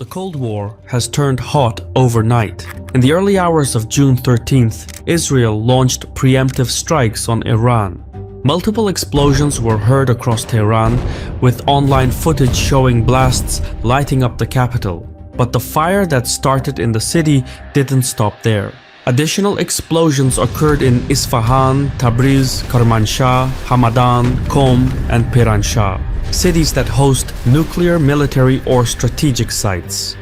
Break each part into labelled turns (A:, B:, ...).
A: The Cold War has turned hot overnight. In the early hours of June 13th, Israel launched preemptive strikes on Iran. Multiple explosions were heard across Tehran, with online footage showing blasts lighting up the capital. But the fire that started in the city didn't stop there. Additional explosions occurred in Isfahan, Tabriz, Kermanshah, Hamadan, Qom, and Piranshah, cities that host nuclear, military, or strategic sites.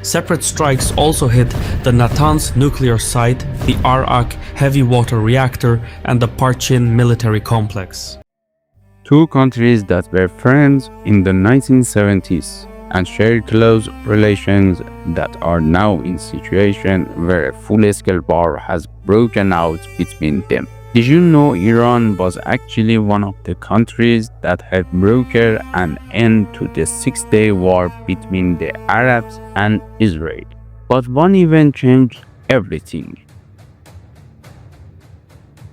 A: Separate strikes also hit the Natanz nuclear site, the Arak heavy water reactor, and the Parchin military complex.
B: Two countries that were friends in the 1970s and shared close relations that are now in a situation where a full-scale war has broken out between them. Did you know Iran was actually one of the countries that had brokered an end to the Six-Day War between the Arabs and Israel? But one event changed everything.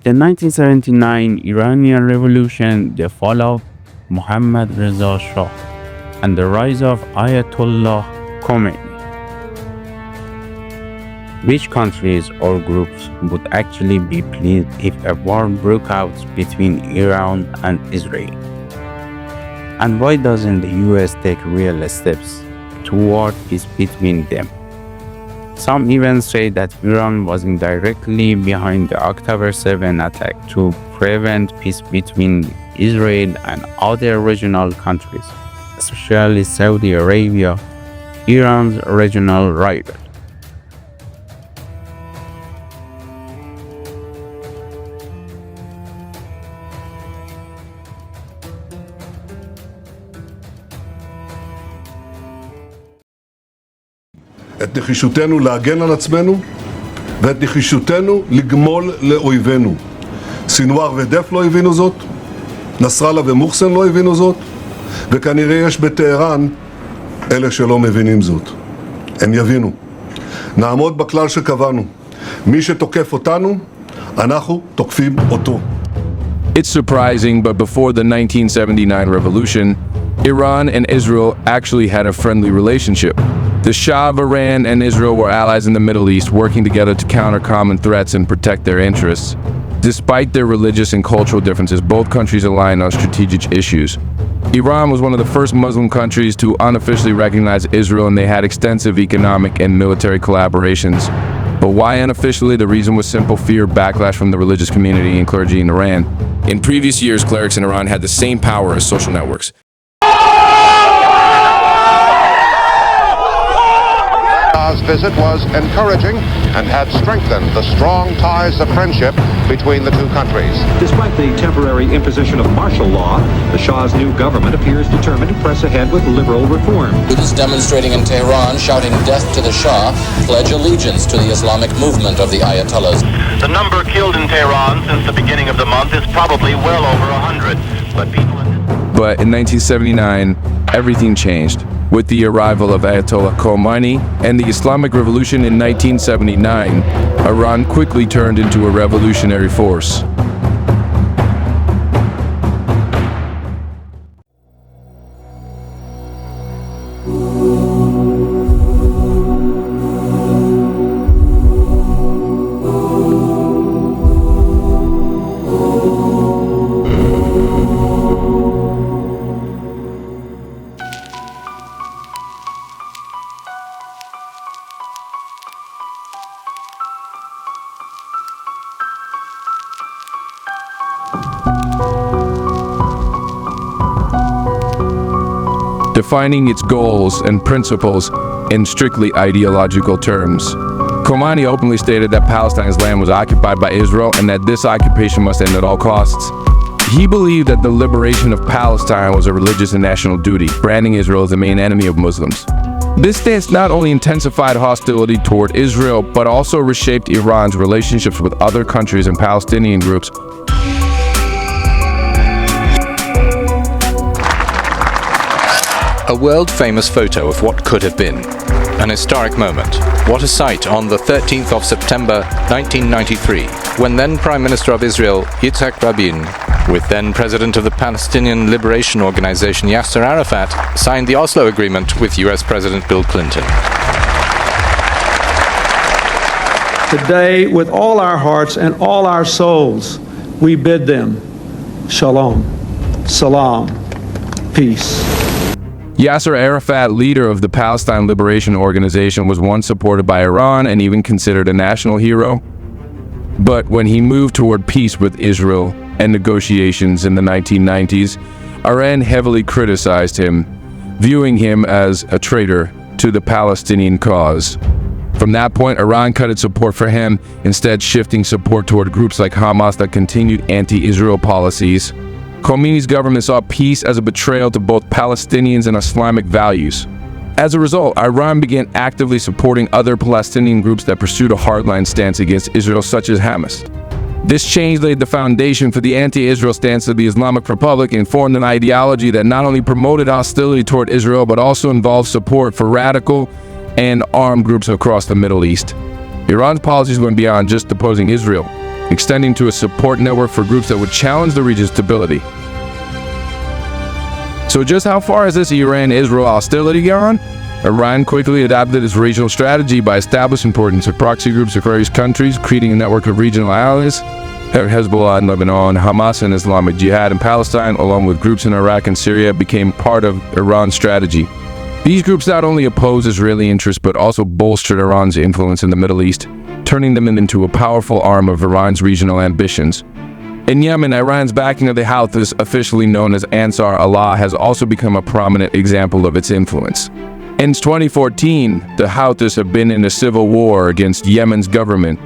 B: The 1979 Iranian Revolution, the fall of Mohammad Reza Shah, and the rise of Ayatollah Khomeini. Which countries or groups would actually be pleased if a war broke out between Iran and Israel? And why doesn't the US take real steps toward peace between them? Some even say that Iran was indirectly behind the October 7 attack to prevent peace between Israel and other regional countries, especially Saudi Arabia, Iran's regional rival.
C: את נחישותנו להגן על עצמנו ואת נחישותנו לגמול לאויבינו. סינואר ודף לא הבינו זאת, נסראללה ומוחסן לא הבינו זאת, וכנראה יש בטהרן אלה שלא מבינים זאת. הם יבינו. נעמוד בכלל שקבענו. מי שתוקף אותנו, אנחנו תוקפים אותו.
D: It's surprising, but before the 1979 revolution, Iran and Israel actually had a friendly relationship. The Shah of Iran and Israel were allies in the Middle East, working together to counter common threats and protect their interests. Despite their religious and cultural differences, both countries aligned on strategic issues. Iran was one of the first Muslim countries to unofficially recognize Israel, and they had extensive economic and military collaborations. But why unofficially? The reason was simple: fear, backlash from the religious community and clergy in Iran. In previous years, clerics in Iran had the same power as social networks.
E: Shah's visit was encouraging and had strengthened the strong ties of friendship between the two countries.
F: Despite the temporary imposition of martial law, the Shah's new government appears determined to press ahead with liberal reform.
G: Students demonstrating in Tehran shouting death to the Shah pledge allegiance to the Islamic movement of the Ayatollahs.
H: The number killed in Tehran since the beginning of the month is probably well over 100.
D: But in 1979, everything changed. With the arrival of Ayatollah Khomeini and the Islamic Revolution in 1979, Iran quickly turned into a revolutionary force. Defining its goals and principles in strictly ideological terms. Khomeini openly stated that Palestine's land was occupied by Israel and that this occupation must end at all costs. He believed that the liberation of Palestine was a religious and national duty, branding Israel as the main enemy of Muslims. This stance not only intensified hostility toward Israel, but also reshaped Iran's relationships with other countries and Palestinian groups.
I: A world-famous photo of what could have been. An historic moment. What a sight on the 13th of September 1993, when then Prime Minister of Israel, Yitzhak Rabin, with then President of the Palestinian Liberation Organization, Yasser Arafat, signed the Oslo Agreement with US President Bill Clinton.
J: Today, with all our hearts and all our souls, we bid them shalom, salam, peace.
D: Yasser Arafat, leader of the Palestine Liberation Organization, was once supported by Iran and even considered a national hero. But when he moved toward peace with Israel and negotiations in the 1990s, Iran heavily criticized him, viewing him as a traitor to the Palestinian cause. From that point, Iran cut its support for him, instead shifting support toward groups like Hamas that continued anti-Israel policies. Khomeini's government saw peace as a betrayal to both Palestinians and Islamic values. As a result, Iran began actively supporting other Palestinian groups that pursued a hardline stance against Israel, such as Hamas. This change laid the foundation for the anti-Israel stance of the Islamic Republic and formed an ideology that not only promoted hostility toward Israel, but also involved support for radical and armed groups across the Middle East. Iran's policies went beyond just opposing Israel, extending to a support network for groups that would challenge the region's stability. So just how far has this Iran-Israel hostility gone? Iran quickly adapted its regional strategy by establishing importance of proxy groups of various countries, creating a network of regional allies. Hezbollah in Lebanon, Hamas and Islamic Jihad in Palestine, along with groups in Iraq and Syria, became part of Iran's strategy. These groups not only opposed Israeli interests, but also bolstered Iran's influence in the Middle East, turning them into a powerful arm of Iran's regional ambitions. In Yemen, Iran's backing of the Houthis, officially known as Ansar Allah, has also become a prominent example of its influence. Since 2014, the Houthis have been in a civil war against Yemen's government,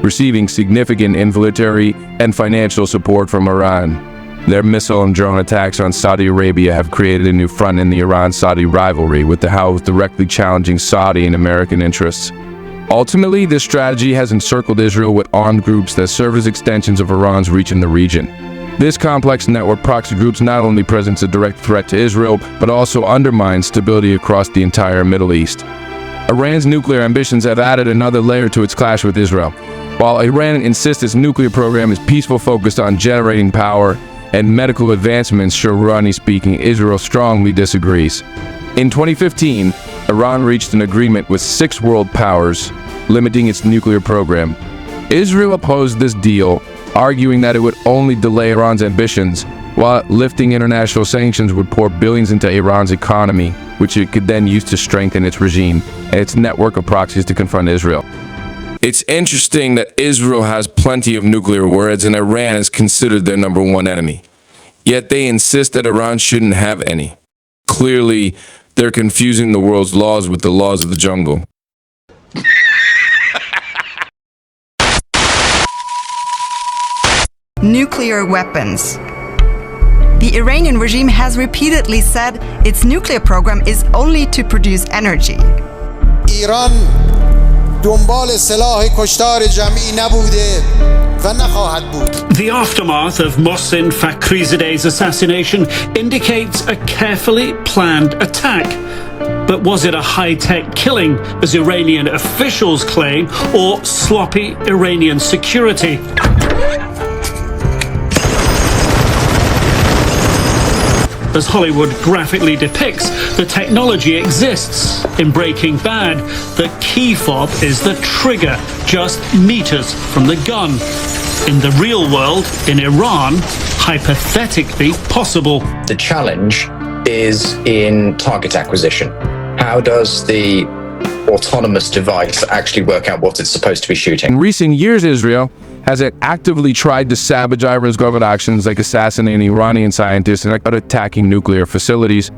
D: receiving significant military and financial support from Iran. Their missile and drone attacks on Saudi Arabia have created a new front in the Iran-Saudi rivalry, with the Houthis directly challenging Saudi and American interests. Ultimately, this strategy has encircled Israel with armed groups that serve as extensions of Iran's reach in the region. This complex network of proxy groups not only presents a direct threat to Israel, but also undermines stability across the entire Middle East. Iran's nuclear ambitions have added another layer to its clash with Israel. While Iran insists its nuclear program is peaceful, focused on generating power and medical advancements, Shirani speaking, Israel strongly disagrees. In 2015, Iran reached an agreement with 6 world powers, limiting its nuclear program. Israel opposed this deal, arguing that it would only delay Iran's ambitions, while lifting international sanctions would pour billions into Iran's economy, which it could then use to strengthen its regime and its network of proxies to confront Israel. It's interesting that Israel has plenty of nuclear warheads and Iran is considered their number one enemy. Yet they insist that Iran shouldn't have any. Clearly, they're confusing the world's laws with the laws of the jungle.
K: Nuclear weapons. The Iranian regime has repeatedly said its nuclear program is only to produce energy.
L: ایران دنبال سلاح کشتار جمعی نبوده و نخواهد بود.
M: The aftermath of Mohsen Fakhrizade's assassination indicates a carefully planned attack. But was it a high-tech killing, as Iranian officials claim, or sloppy Iranian security? As Hollywood graphically depicts, the technology exists. In Breaking Bad, the key fob is the trigger, just meters from the gun. In the real world, in Iran, hypothetically possible.
G: The challenge is in target acquisition. How does the autonomous device actually work out what it's supposed to be shooting?
D: In recent years, Israel has actively tried to sabotage Iran's government actions, like assassinating Iranian scientists and attacking nuclear facilities.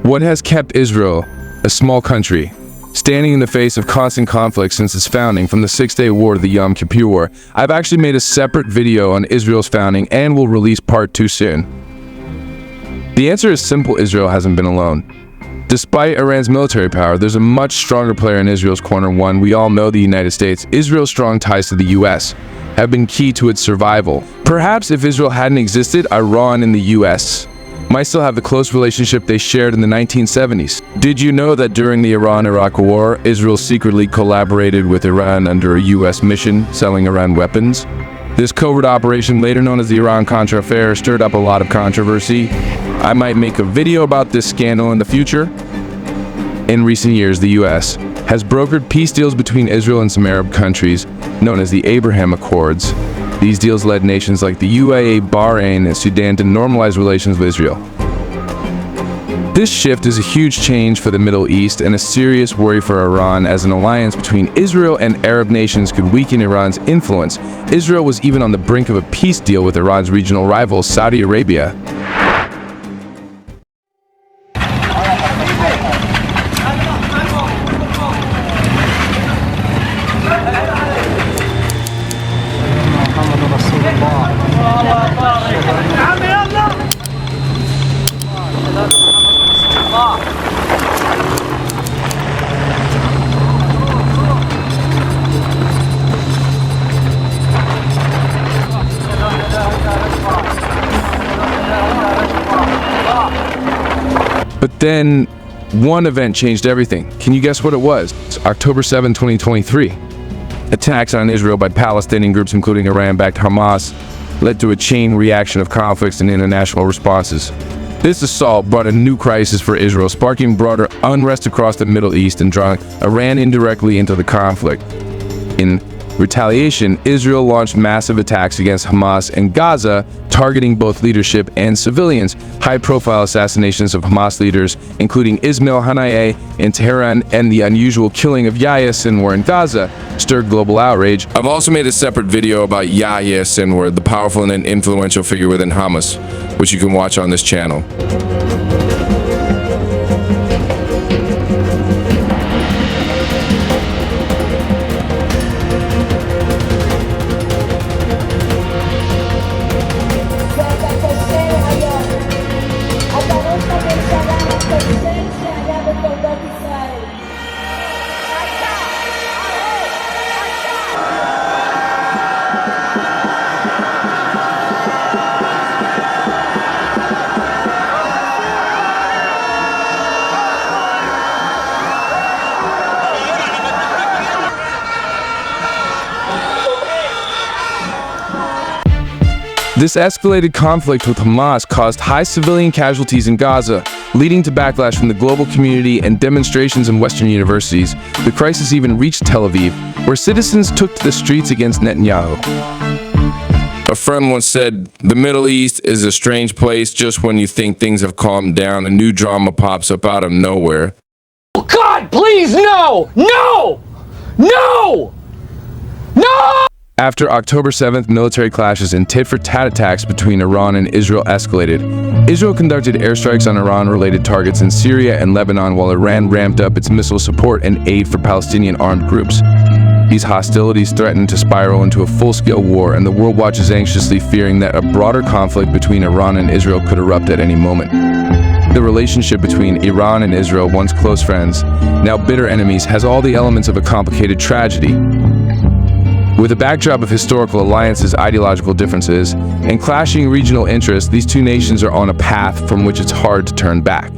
D: What has kept Israel, a small country, standing in the face of constant conflict since its founding, from the Six-Day War to the Yom Kippur War? I've actually made a separate video on Israel's founding and will release part 2 soon. The answer is simple: Israel hasn't been alone. Despite Iran's military power, there's a much stronger player in Israel's corner. One, we all know: the United States. Israel's strong ties to the US have been key to its survival. Perhaps if Israel hadn't existed, Iran and the US might still have the close relationship they shared in the 1970s. Did you know that during the Iran-Iraq War, Israel secretly collaborated with Iran under a U.S. mission selling Iran weapons? This covert operation, later known as the Iran-Contra affair, stirred up a lot of controversy. I might make a video about this scandal in the future. In recent years, the U.S. has brokered peace deals between Israel and some Arab countries, known as the Abraham Accords. These deals led nations like the UAE, Bahrain, and Sudan to normalize relations with Israel. This shift is a huge change for the Middle East and a serious worry for Iran, as an alliance between Israel and Arab nations could weaken Iran's influence. Israel was even on the brink of a peace deal with Iran's regional rival, Saudi Arabia. But then, one event changed everything. Can you guess what it was? October 7, 2023. Attacks on Israel by Palestinian groups, including Iran-backed Hamas, led to a chain reaction of conflicts and international responses. This assault brought a new crisis for Israel, sparking broader unrest across the Middle East and drawing Iran indirectly into the conflict. In retaliation, Israel launched massive attacks against Hamas and Gaza, targeting both leadership and civilians. High-profile assassinations of Hamas leaders, including Ismail Haniyeh in Tehran and the unusual killing of Yahya Sinwar in Gaza, stirred global outrage. I've also made a separate video about Yahya Sinwar, the powerful and influential figure within Hamas, which you can watch on this channel. This escalated conflict with Hamas caused high civilian casualties in Gaza, leading to backlash from the global community and demonstrations in Western universities. The crisis even reached Tel Aviv, where citizens took to the streets against Netanyahu. A friend once said, "The Middle East is a strange place. Just when you think things have calmed down, a new drama pops up out of nowhere."
N: Oh God, please, no! No! No! No!
D: After October 7th, military clashes and tit-for-tat attacks between Iran and Israel escalated. Israel conducted airstrikes on Iran-related targets in Syria and Lebanon, while Iran ramped up its missile support and aid for Palestinian armed groups. These hostilities threatened to spiral into a full-scale war, and the world watches anxiously, fearing that a broader conflict between Iran and Israel could erupt at any moment. The relationship between Iran and Israel, once close friends, now bitter enemies, has all the elements of a complicated tragedy. With a backdrop of historical alliances, ideological differences, and clashing regional interests, these two nations are on a path from which it's hard to turn back.